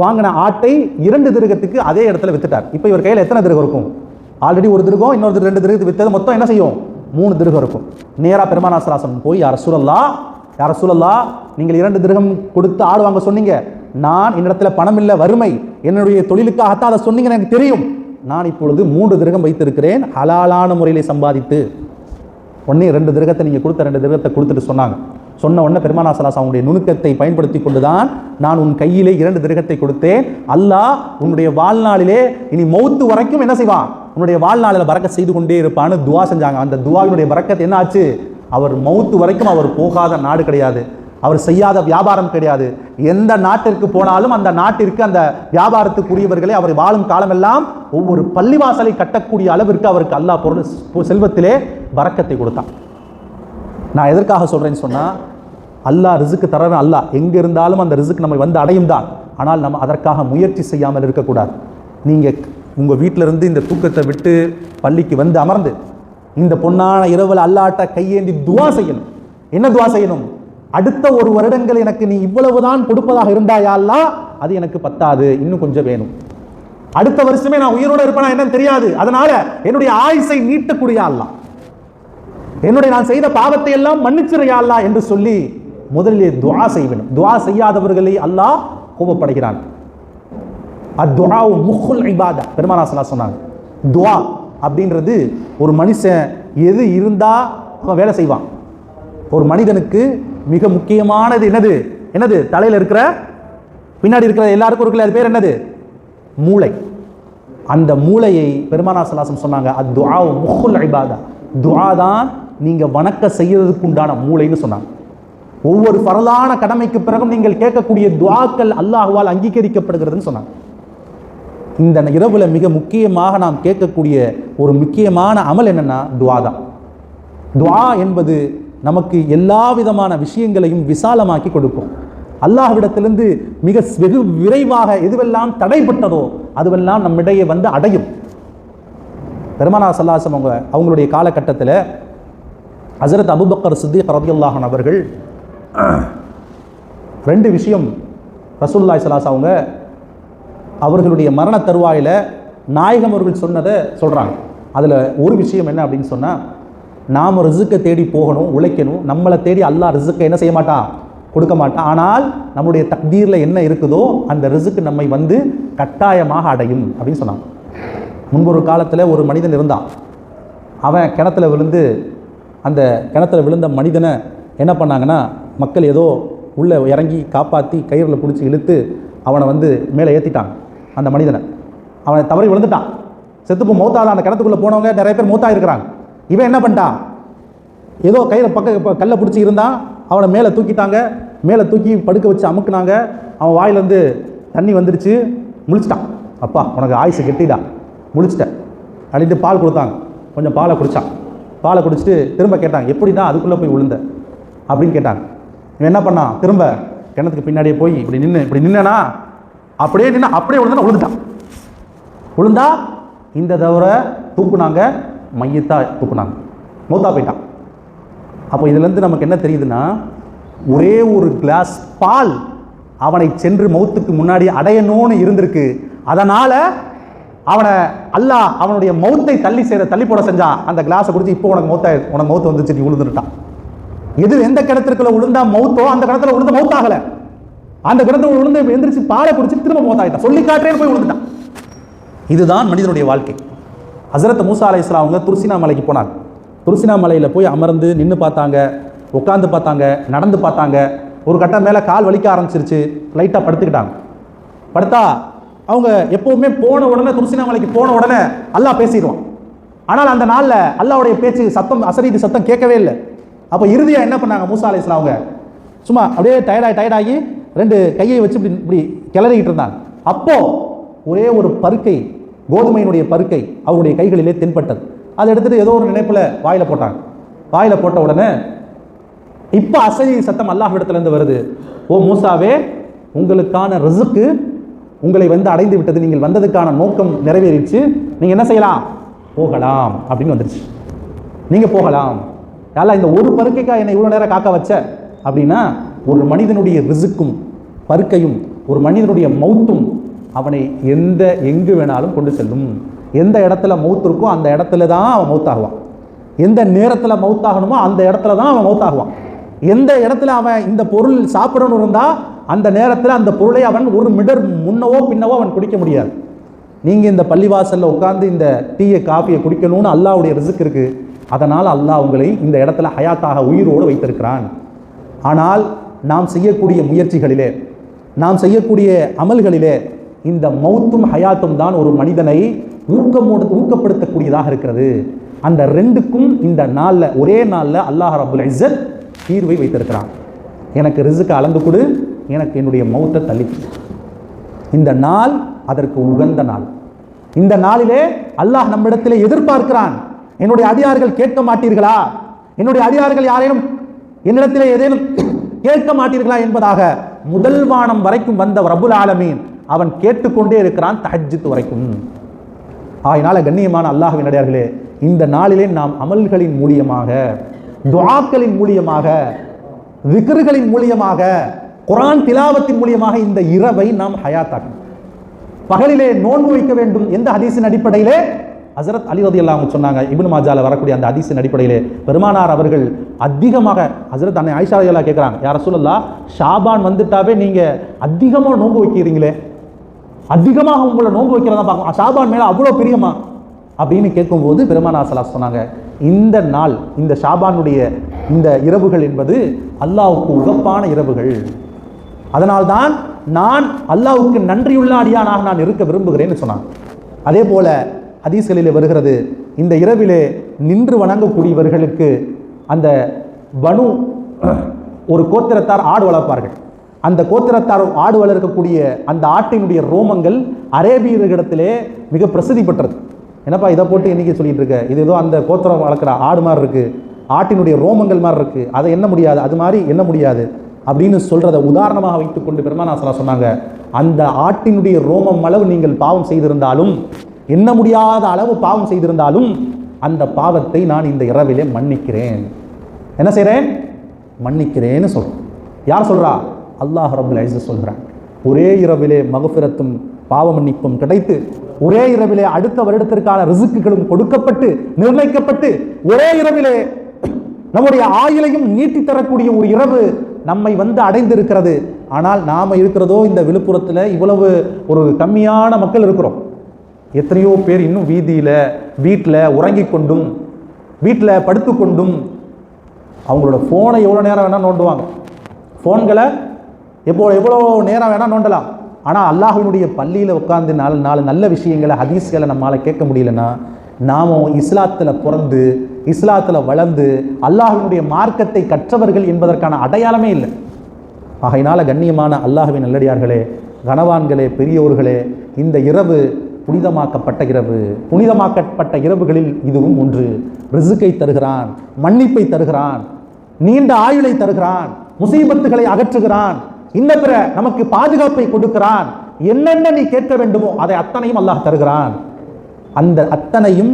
வாங்கின ஆட்டை 2 திர்ஹத்துக்கு அதே இடத்துல வித்துட்டார். இப்போ இவர் கையில் எத்தனை திர்ஹம் இருக்கும்? ஆல்ரெடி 1 திர்ஹம், இன்னொரு 2 திர்ஹத்துக்கு வித்தது மொத்தம் என்ன செய்யும், 3 திர்ஹம் இருக்கும். நேராக பெருமானா ஸல்லல்லாஹு அலைஹி வஸல்லம் போய், யார் ரசூலல்லாஹ் நீங்கள் 2 திர்ஹம் கொடுத்து ஆடு வாங்க சொன்னீங்க, நான் என்னிடத்துல பணம் இல்லை, வறுமை, என்னுடைய தொழிலுக்காகத்தான் அதை சொன்னீங்க, எனக்கு தெரியும். நான் இப்பொழுது 3 திர்ஹம் வைத்திருக்கிறேன், ஹலாலான முறையில் சம்பாதித்து. உடனே 2 திர்ஹத்தை நீங்கள் கொடுத்த 2 திர்ஹத்தை கொடுத்துட்டு சொன்னாங்க. சொன்ன உடனே பெருமானா ஸல்லல்லாஹு அலைஹி வஸல்லம் அவங்களுடைய நுணுக்கத்தை பயன்படுத்தி கொண்டுதான் நான் உன் கையிலே 2 திர்ஹத்தை கொடுத்தேன். அல்லாஹ் உன்னுடைய வாழ்நாளிலே இனி மௌத்து வரைக்கும் என்ன செய்வான், உன்னுடைய வாழ்நாளில் பரக்கத் செய்து கொண்டே இருப்பான்னு துவா செஞ்சாங்க. அந்த துவாவினுடைய பரக்கத் என்ன ஆச்சு, அவர் மௌத்து வரைக்கும் அவர் போகாத நாடு கிடையாது, அவர் செய்யாத வியாபாரம் கிடையாது. எந்த நாட்டிற்கு போனாலும் அந்த நாட்டிற்கு அந்த வியாபாரத்துக்குரியவர்களே அவர் வாழும் காலமெல்லாம் ஒவ்வொரு பள்ளிவாசலை கட்டக்கூடிய அளவிற்கு அவருக்கு அல்லாஹ் பொருள் செல்வத்திலே பரக்கத்தை கொடுத்தான். நான் எதற்காக சொல்றேன்னு சொன்னா, அல்லாஹ் ரிஸ்க் தரவன் அல்லாஹ், எங்க இருந்தாலும் அந்த ரிஸ்க் நம்ம வந்து அடையும் தான். ஆனால் நம்ம அதற்காக முயற்சி செய்யாமல் இருக்கக்கூடாது. நீங்க உங்க வீட்டில இருந்து இந்த தூக்கத்தை விட்டு பள்ளிக்கு வந்து அமர்ந்து இந்த பொன்னான இரவில் அல்லாஹ்ட்ட கையேந்தி துவா செய்யணும். என்ன துவா செய்யணும்? அடுத்த 1 வருடங்கள் எனக்கு நீ இவ்வளவுதான் கொடுப்பதாக இருந்தாயா அல்லாஹ், அது எனக்கு பத்தாது, இன்னும் கொஞ்சம் வேணும். அடுத்த வருஷமே நான் உயிரோட இருப்பேனா என்னன்னு தெரியாது, அதனால என்னுடைய ஆயுசை நீட்டக்கூடிய அல்லாஹ், என்னுடைய நான் செய்த பாவத்தை எல்லாம் மன்னிச்சிருயா அல்லாஹ் என்று சொல்லி முதலில் துஆ செய்வேன். துஆ செய்யாதவர்களை அல்லாஹ் கோபப்படுகிறான். அத்துஆ முஹுல் இபாதா, பெருமானார் ஸல்லல்லாஹு அலைஹி சொன்னாங்க. துஆ அப்படின்றது ஒரு மனுஷன் எது இருந்தா அவன் வேலை செய்வான். ஒரு மனிதனுக்கு மிக முக்கியமானது என்னது தலையில் இருக்கிற பின்னாடி இருக்கிற எல்லாருக்கும் இருக்கிற அது பேர் என்னது? மூளை. அந்த மூளையை பெருமானார் ஸல்லல்லாஹு அலைஹி சொன்னாங்க, அத்துஆ முஹுல் இபாதா, துஆ தான் நீங்க வணக்க செய்யறதுக்கு உண்டான மூளைன்னு சொன்னாங்க. ஒவ்வொரு ஃபரலான கடமைக்கு பிறகும் நீங்கள் கேட்கக்கூடிய துஆக்கள் அல்லாஹ்வால் அங்கீகரிக்கப்படுகிறதுன்னு சொன்னாங்க. இந்த இரவுல மிக முக்கியமாக நாம் கேட்கக்கூடிய ஒரு முக்கியமான அமல் என்னன்னா துஆ தான். துஆ என்பது நமக்கு எல்லா விதமான விஷயங்களையும் விசாலமாக்கி கொடுக்கும். அல்லாஹ்விடத்திலிருந்து மிக வெகு விரைவாக எதுவெல்லாம் தடைப்பட்டதோ அதுவெல்லாம் நம்மிடையே வந்து அடையும். பெருமானார் ஸல்லல்லாஹு அலைஹி வஸல்லம் அவங்களுடைய காலகட்டத்தில் ஹஸரத் அபூபக்கர் சித்திக் ரலியல்லாஹு அன்ஹு அவர்கள் ரெண்டு விஷயம் ரசூலுல்லாஹி ஸல்லல்லாஹு அலைஹி வஸல்லம் அவர்களுடைய மரண தருவாயில் நாயகம் அவர்கள் சொன்னதை சொல்கிறாங்க. அதில் ஒரு விஷயம் என்ன அப்படின்னு சொன்னால், நாம் ரிசுக்கை தேடி போகணும், உழைக்கணும். நம்மளை தேடி அல்லாஹ் ரிசுக்கை என்ன செய்ய மாட்டான், கொடுக்க மாட்டான். ஆனால் நம்முடைய தக்தீரில் என்ன இருக்குதோ அந்த ரிசுக்கு நம்மை வந்து கட்டாயமாக அடையும் அப்படின்னு சொன்னாங்க. முன்பொரு காலத்தில் ஒரு மனிதன் இருந்தான். அவன் கிணத்துல விழுந்து, அந்த கிணத்துல விழுந்த மனிதனை என்ன பண்ணாங்கன்னா, மக்கள் ஏதோ உள்ளே இறங்கி காப்பாற்றி கயிறில் பிடிச்சி இழுத்து அவனை வந்து மேலே ஏற்றிட்டாங்க. அந்த மனிதனை அவனை தவறி விழுந்துட்டான், செத்துப்போ மௌத்தாத அந்த கிணத்துக்குள்ளே போனவங்க நிறைய பேர் மௌத்தா இருக்கிறாங்க. இவன் என்ன பண்ணிட்டான், ஏதோ கையில் கல்லை பிடிச்சி இருந்தான், அவனை மேலே தூக்கிட்டாங்க. மேலே தூக்கி படுக்க வச்சு அமுக்குனாங்க. அவன் வாயிலேருந்து தண்ணி வந்துருச்சு, முழிச்சிட்டான். அப்பா உனக்கு ஆயுசு கெட்டிடா, முழிச்சிட்டேன் அப்படின்ட்டு பால் கொடுத்தாங்க. கொஞ்சம் பாலை குடித்தான். பாலை குடிச்சிட்டு திரும்ப கேட்டாங்க, எப்படி தான் அதுக்குள்ளே போய் விழுந்த அப்படின்னு கேட்டாங்க. இவன் என்ன பண்ணான், திரும்ப கிணத்துக்கு பின்னாடியே போய் இப்படி நின்னா அப்படியே விழுந்துட்டான். விழுந்தா இந்த தவிர தூக்குனாங்க, மையத்தா தூக்குனாங்க, மௌத்தா போயிட்டான். அப்போ இதுலேருந்து நமக்கு என்ன தெரியுதுன்னா, ஒரே ஒரு கிளாஸ் பால் அவனை சென்று மௌத்துக்கு முன்னாடி அடையணும்னு இருந்திருக்கு. அதனால் அவனை அல்லாஹ் அவனுடைய மௌத்தை தள்ளி போட செஞ்சான். அந்த கிளாஸை குடிச்சு இப்போ உனக்கு மௌத்து வந்துச்சு, நீ விழுந்துட்டான். எந்த கிணத்துக்குள்ள விழுந்தா மௌத்தோ அந்த கிணத்துல விழுந்து மௌத்தாகலை. அந்த கிணத்துல விழுந்து எந்திரிச்சு பாலை குடிச்சு திரும்ப மௌத்தாகிட்டான். சொல்லி காட்டுறேன்னு போய் விழுந்துட்டான். இதுதான் மனிதனுடைய வாழ்க்கை. ஹஸரத் மூசா அலைஹிஸ்ஸலாம் அவங்க துர்சினா மலைக்கு போனாங்க. துர்சினா மலையில் போய் அமர்ந்து நின்று பார்த்தாங்க, உட்காந்து பார்த்தாங்க, நடந்து பார்த்தாங்க. ஒரு கட்டம் மேலே கால் வலிக்க ஆரம்பிச்சிருச்சு, லைட்டாக படுத்துக்கிட்டாங்க. படுத்தா அவங்க எப்போவுமே போன உடனே துர்சினா மலைக்கு போன உடனே அல்லாஹ் பேசிடுவான். ஆனால் அந்த நாளில் அல்லாஹ்வுடைய பேச்சு சத்தம், அசரீதி சத்தம் கேட்கவே இல்லை. அப்போ இறுதியாக என்ன பண்ணாங்க, மூசா அலைஹிஸ்ஸலாம் அவங்க சும்மா அப்படியே டயர்டாகி ரெண்டு கையை வச்சு இப்படி கிளறிக்கிட்டு இருந்தாங்க. அப்போ ஒரே ஒரு பருக்கை, கோதுமையினுடைய பருக்கை அவருடைய கைகளிலே தென்பட்டது. அதை எடுத்துட்டு ஏதோ ஒரு நினைப்பில் வாயில போட்டாங்க. வாயில போட்ட உடனே இப்போ அசரீதி சத்தம் அல்லாஹ்விடத்திலிருந்து வருது, ஓ மூசாவே, உங்களுக்கான ரிஸ்க் உங்களை வந்து அடைந்து விட்டது, நீங்கள் வந்ததுக்கான நோக்கம் நிறைவேறிடுச்சு, நீங்கள் என்ன செய்யலாம், போகலாம் அப்படின்னு வந்துருச்சு. நீங்கள் போகலாம். யாரா இந்த ஒரு பருக்கைக்கா என்னை இவ்வளோ நேரம் காக்க வச்ச அப்படின்னா, ஒரு மனிதனுடைய ரிசுக்கும் பருக்கையும் ஒரு மனிதனுடைய மௌத்தும் அவனை எங்கு வேணாலும் கொண்டு செல்லும். எந்த இடத்துல மௌத்து இருக்கோ அந்த இடத்துல தான் அவன் மௌத்தாகுவான். எந்த நேரத்தில் மௌத்தாகணுமோ அந்த இடத்துல தான் அவன் மௌத்தாகுவான். எந்த இடத்துல அவன் இந்த பொருள் சாப்பிடணும் இருந்தால் அந்த நேரத்தில் அந்த பொருளை அவன் ஒரு மிடர் முன்னவோ பின்னவோ அவன் குடிக்க முடியாது. நீங்கள் இந்த பள்ளிவாசலில் உட்காந்து இந்த டீயை காஃபியை குடிக்கணும்னு அல்லாஹ்வுடைய ரிஸ்க் இருக்குது. அதனால் அல்லாஹ் உங்களை இந்த இடத்துல ஹயாத்தாக உயிரோடு வைத்திருக்கிறான். ஆனால் நாம் செய்யக்கூடிய முயற்சிகளிலே, நாம் செய்யக்கூடிய அமல்களிலே இந்த மௌத்தும் ஹயாத்தும் தான் ஒரு மனிதனை ஊக்கப்படுத்தக்கூடியதாக இருக்கிறது. அந்த ரெண்டுக்கும் இந்த நாளில், ஒரே நாளில் அல்லாஹ் ரப்புல் இஸ்ஸத் தீர்வை வைத்திருக்கிறான். எனக்கு ரிஸ்க் அளந்து கொடு, எனக்கு என்னுடைய மௌத்தை தள்ளிக்கு. இந்த நாள் அதற்கு உகந்த நாள். இந்த நாளிலே அல்லாஹ் நம்மிடத்திலே எதிர்பார்க்கிறான், என்னுடைய அடியார்கள் கேட்க மாட்டீர்களா, என்னுடைய அடியார்கள் யாரேனும் என்னிடத்திலே ஏதேனும் கேட்க மாட்டீர்களா என்பதாக முதல் வானம் வரைக்கும் வந்த ரப்புல் ஆலமீன் அவன் கேட்டுக்கொண்டே இருக்கிறான், தஹஜ்ஜுத் வரைக்கும். ஆயினால கண்ணியமான அல்லாஹ்வின் அடியார்களே, இந்த நாளிலே நாம் அமல்களின் மூலியமாக, துஆக்களின் மூலியமாக, விக்ருகளின் மூலியமாக, குர்ஆன் திலாவத்தின் மூலியமாக இந்த இரவை நாம் ஹயாத்தாக்கணும். பகலிலே நோன்பு வைக்க வேண்டும். எந்த ஹதீஸின் அடிப்படையிலே? ஹஸரத் அலி ரலியல்லாஹு அன்ஹு சொன்னாங்க. இப்னு மாஜால வரக்கூடிய அந்த ஹதீஸின் அடிப்படையிலே பெருமானார் அவர்கள் அதிகமாக, ஹஸரத் அன்னை ஆயிஷா ரலியல்லாஹு கேட்குறாங்க, யா ரசூலல்லாஹ், ஷாபான் வந்துட்டாவே நீங்க அதிகமாக நோன்பு வைக்கிறீங்களே, அதிகமாக உங்களை நோன்பு வைக்கிறதா பார்க்கணும், ஷாபான் மேல அவ்வளோ பிரியமா அப்படின்னு கேட்கும்போது பெருமானார் ஸல்லல்லாஹு சொன்னாங்க, இந்த நாள், இந்த ஷாபானுடைய இந்த இரவுகள் என்பது அல்லாஹ்வுக்கு உகப்பான இரவுகள். அதனால்தான் நான் அல்லாஹ்வுக்கு நன்றியுள்ள அடியானாக நான் இருக்க விரும்புகிறேன்னு சொன்னாங்க. அதே போல ஹதீஸ்களிலே வருகிறது, இந்த இரவிலே நின்று வணங்கக்கூடியவர்களுக்கு அந்த பனு ஒரு கோத்திரத்தார் ஆடு வளர்ப்பார்கள். அந்த கோத்திரத்தார் ஆடு வளர்க்கக்கூடிய அந்த ஆட்டினுடைய ரோமங்கள் அரேபியர்களிடத்திலே மிக பிரசித்தி பெற்றது. என்னப்பா இதை போட்டு இன்னைக்கு சொல்லிட்டு இருக்க, இது ஏதோ அந்த கோத்திரம் வளர்க்குற ஆடு மாதிரி இருக்கு, ஆட்டினுடைய ரோமங்கள் மாதிரி இருக்கு, அதை எண்ண முடியாது, அது மாதிரி எண்ண முடியாது அப்படின்னு சொல்றதை உதாரணமாக வைத்துக்கொண்டு பெருமானார் ஸல்லல்லாஹு சொன்னாங்க, அந்த ஆட்டினுடைய ரோமம் அளவு நீங்கள் பாவம் செய்திருந்தாலும், எண்ண முடியாத அளவு பாவம் செய்திருந்தாலும், அந்த பாவத்தை நான் இந்த இரவிலே மன்னிக்கிறேன். என்ன செய்கிறேன்? மன்னிக்கிறேன்னு சொல்றேன். யார் சொல்றா? அல்லாஹ் ரப்புல் இஸ்ஸத் சொல்கிறான். ஒரே இரவிலே மக்ஃபிரத்தும் பாவ மன்னிப்பும் கிடைத்து, ஒரே இரவிலே அடுத்த வருடத்திற்கான ரிஸ்க்குகளும் கொடுக்கப்பட்டு நிர்ணயிக்கப்பட்டு, ஒரே இரவிலே நம்முடைய ஆயுளையும் நீட்டி தரக்கூடிய ஒரு இரவு நம்மை வந்து அடைந்திருக்கிறது. ஆனால் நாம இருக்கிறதோ இந்த விழுப்புரத்தில் இவ்வளவு ஒரு கம்மியான மக்கள் இருக்கிறோம். எத்தனையோ பேர் இன்னும் வீதியில், வீட்டில் உறங்கி கொண்டும், வீட்டில் படுத்துக்கொண்டும் அவங்களோட ஃபோனை எவ்வளோ நேரம் வேணால் நோண்டுவாங்க. ஃபோன்களை எவ்வளோ நேரம் வேணால் நோண்டலாம். ஆனால் அல்லாஹ்வினுடைய பள்ளியில் உட்கார்ந்து நாலு நல்ல விஷயங்களை, ஹதீஸ்களை நம்மளால் கேட்க முடியலன்னா, நாமும் இஸ்லாத்தில் பிறந்து இஸ்லாத்தில் வளர்ந்து அல்லாஹ்வினுடைய மார்க்கத்தை கற்றவர்கள் என்பதற்கான அடையாளமே இல்லை. ஆகையினால கண்ணியமான அல்லாஹ்வின் நல்லடியார்களே, கனவான்களே, பெரியோர்களே, இந்த இரவு புனிதமாக்கப்பட்ட இரவு. புனிதமாக்கப்பட்ட இரவுகளில் இதுவும் ஒன்று. ரிஸ்கை தருகிறான், மன்னிப்பை தருகிறான், நீண்ட ஆயுளை தருகிறான், முசீபத்துகளை அகற்றுகிறான், இன்ன பிற நமக்கு பாதுகாப்பை கொடுக்கிறான். என்னென்ன நீ கேட்க வேண்டுமோ அதை அத்தனையும் அல்லாஹ் தருகிறான். அந்த அத்தனையும்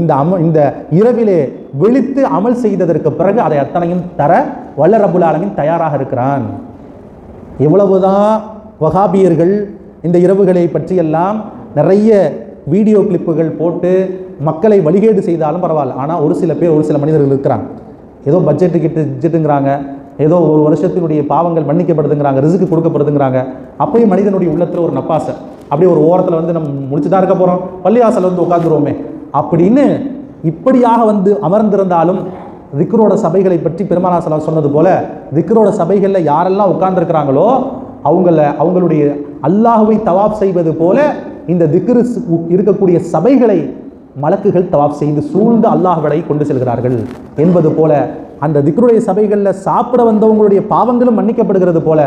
நாம் இந்த இரவிலே விழித்து அமல் செய்ததற்கு பிறகு அதை அத்தனையும் தர வல்ல ரப்புல் ஆலமீன் தயாராக இருக்கிறான். எவ்வளவுதான் வஹாபியர்கள் இந்த இரவுகளை பற்றியெல்லாம் நிறைய வீடியோ கிளிப்புகள் போட்டு மக்களை வழிகேடு செய்தாலும் பரவாயில்ல. ஆனால் ஒரு சில மனிதர்கள் இருக்கிறாங்க, ஏதோ பட்ஜெட்டுங்கிறாங்க, ஏதோ ஒரு வருஷத்தினுடைய பாவங்கள் மன்னிக்கப்படுதுங்கிறாங்க, ரிஸ்க்கு கொடுக்கப்படுதுங்கிறாங்க. அப்பயும் மனிதனுடைய உள்ளத்தில் ஒரு நப்பாசை, அப்படியே ஒரு ஓரத்தில் வந்து நம்ம முடிச்சுதான் இருக்க போகிறோம், பள்ளிவாசல் வந்து உட்காந்துருவோமே அப்படின்னு இப்படியாக வந்து அமர்ந்திருந்தாலும், திக்ரோட சபைகளை பற்றி பெருமானார் ஸல்லல்லாஹு அலைஹி சொன்னது போல, திக்ரோட சபைகளில் யாரெல்லாம் உட்கார்ந்துருக்கிறாங்களோ அவங்களுடைய அல்லாஹ்வை தவாப் செய்வது போல இந்த திக்ரு இருக்கக்கூடிய சபைகளை மலக்குகள் தவாப் செய்து சூழ்ந்து அல்லாஹ்வை கொண்டு செல்கிறார்கள் என்பது போல, அந்த திக்ருடைய சபைகளில் சாப்பிட வந்தவங்களுடைய பாவங்களும் மன்னிக்கப்படுகிறது போல,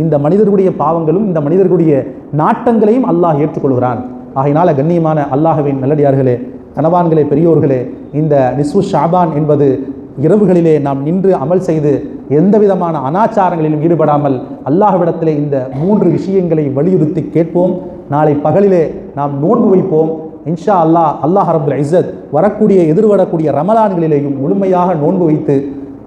இந்த மனிதர்களுடைய பாவங்களும் இந்த மனிதர்களுடைய நாட்டங்களையும் அல்லாஹ் ஏற்றுக்கொள்கிறான். ஆகையினால கண்ணியமான அல்லாஹ்வின் நல்லடியார்களே, கனவான்களே, பெரியோர்களே, இந்த நிஸ்ஃபு ஷாபான் என்பது இரவுகளிலே நாம் நின்று அமல் செய்து எந்த விதமான அனாச்சாரங்களிலும் ஈடுபடாமல் அல்லாஹ்விடத்திலே இந்த 3 விஷயங்களை வலியுறுத்தி கேட்போம். நாளை பகலிலே நாம் நோன்பு வைப்போம். இன்ஷா அல்லாஹ் ரப்புல் இஸ்ஸத் எதிர்வரக்கூடிய ரமலான்களிலேயும் முழுமையாக நோன்பு வைத்து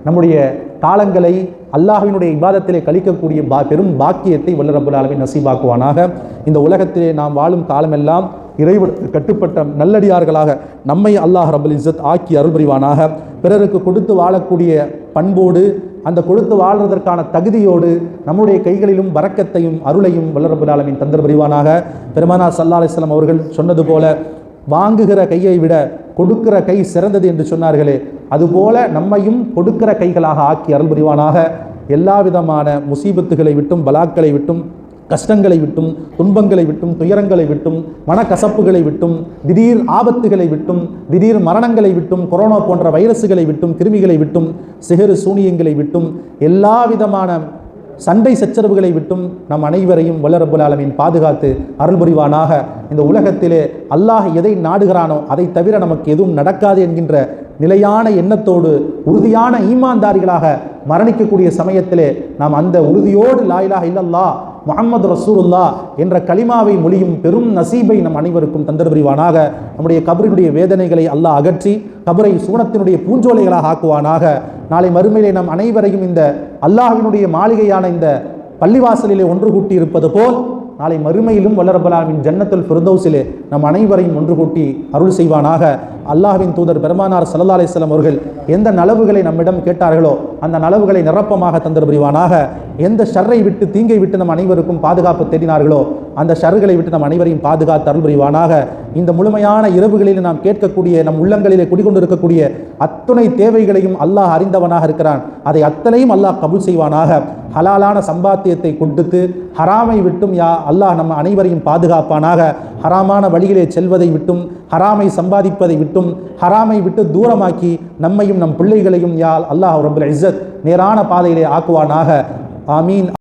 நம்முடைய காலங்களை அல்லாஹ்வினுடைய இபாதத்திலே கழிக்கக்கூடிய பெரும் பாக்கியத்தை வல்ல ரப்புல் ஆலமீன் நசீபாக்குவானாக. இந்த உலகத்திலே நாம் வாழும் காலமெல்லாம் இறைவனுக்கு கட்டுப்பட்ட நல்லடியார்களாக நம்மை அல்லாஹ் ரப்புல் இஸ்ஸத் ஆக்கி அருள் புரிவானாக. பிறருக்கு கொடுத்து வாழக்கூடிய பண்போடு, அந்த கொடுத்து வாழ்வதற்கான தகுதியோடு நம்முடைய கைகளிலும் பரக்கத்தையும் அருளையும் வல்ல ரப்புல் ஆலமீன் தந்தர் புரிவானாக. பெருமானார் ஸல்லல்லாஹு அலைஹி வஸல்லம் அவர்கள் சொன்னது போல, வாங்குகிற கையை விட கொடுக்கிற கை சிறந்தது என்று சொன்னார்களே, அதுபோல நம்மையும் கொடுக்கிற கைகளாக ஆக்கி அருள் புரிவானாக. எல்லா விதமான முசீபத்துகளை விட்டும், பலாக்களை விட்டும், கஷ்டங்களை விட்டும், துன்பங்களை விட்டும், துயரங்களை விட்டும், மனக்கசப்புகளை விட்டும், திடீர் ஆபத்துகளை விட்டும், திடீர் மரணங்களை விட்டும், கொரோனா போன்ற வைரஸுகளை விட்டும், கிருமிகளை விட்டும், சிஹரு சூனியங்களை விட்டும், எல்லா விதமான சண்டை சச்சரவுகளை விட்டும் நம் அனைவரையும் வல்ல ரப்புல் ஆலமீன் பாதுகாத்து அருள் புரிவானாக. இந்த உலகத்திலே அல்லாஹ் எதை நாடுகிறானோ அதை தவிர நமக்கு எதுவும் நடக்காது என்கின்ற நிலையான எண்ணத்தோடு உறுதியான ஈமான்தாரிகளாக மரணிக்கக்கூடிய சமயத்திலே நாம் அந்த உறுதியோடு லா இலாஹ இல்லல்லாஹ் முஹம்மது ரசூலுல்லாஹ் என்ற கலிமாவை மொழியும் பெரும் நசீபை நம் அனைவருக்கும் தந்தர் புரிவானாக. நம்முடைய கபரினுடைய வேதனைகளை அல்லாஹ் அகற்றி கபரை சூனத்தினுடைய பூஞ்சோலைகளாக ஆக்குவானாக. நாளை மறுமையிலே நம் அனைவரையும் இந்த அல்லாஹ்வினுடைய மாளிகையான இந்த பள்ளிவாசலிலே ஒன்று கூட்டி இருப்பது போல் நாளை மறுமையிலும் வல்ல ரப்பல் ஆலமீன் ஜன்னத்துல் ஃபிர்தௌஸிலே நம் அனைவரையும் ஒன்று கூட்டி அருள் செய்வானாக. அல்லாஹ்வின் தூதர் பெருமானார் ஸல்லல்லாஹு அலைஹி வஸல்லம் அவர்கள் எந்த நலவுகளை நம்மிடம் கேட்டார்களோ அந்த நலவுகளை நிரப்பமாக தந்தர் புரிவானாக. எந்த ஷர்ரை விட்டு தீங்கை விட்டு நம் அனைவருக்கும் பாதுகாப்பு தேடினார்களோ அந்த ஷர்களை விட்டு நம் அனைவரையும் பாதுகாத்து அருள் புரிவானாக. இந்த முழுமையான இரவுகளில் நாம் கேட்கக்கூடிய நம் உள்ளங்களிலே குடிகொண்டிருக்கக்கூடிய அத்துணை தேவைகளையும் அல்லாஹ் அறிந்தவனாக இருக்கிறான். அதை அத்தனையும் அல்லாஹ் கபூல் செய்வானாக. ஹலாலான சம்பாத்தியத்தை கொடுத்து ஹராமை விட்டும் அல்லாஹ் நம்ம அனைவரையும் பாதுகாப்பானாக. ஹராமான வழியிலே செல்வதை விட்டும் ஹராமை சம்பாதிப்பதை விட்டும் ஹராமை விட்டு தூரமாக்கி நம்மையும் நம் பிள்ளைகளையும் அல்லாஹ் ரப்புல் இஸ்ஸத் நேரான பாதையிலே ஆக்குவானாக. ஆமீன்.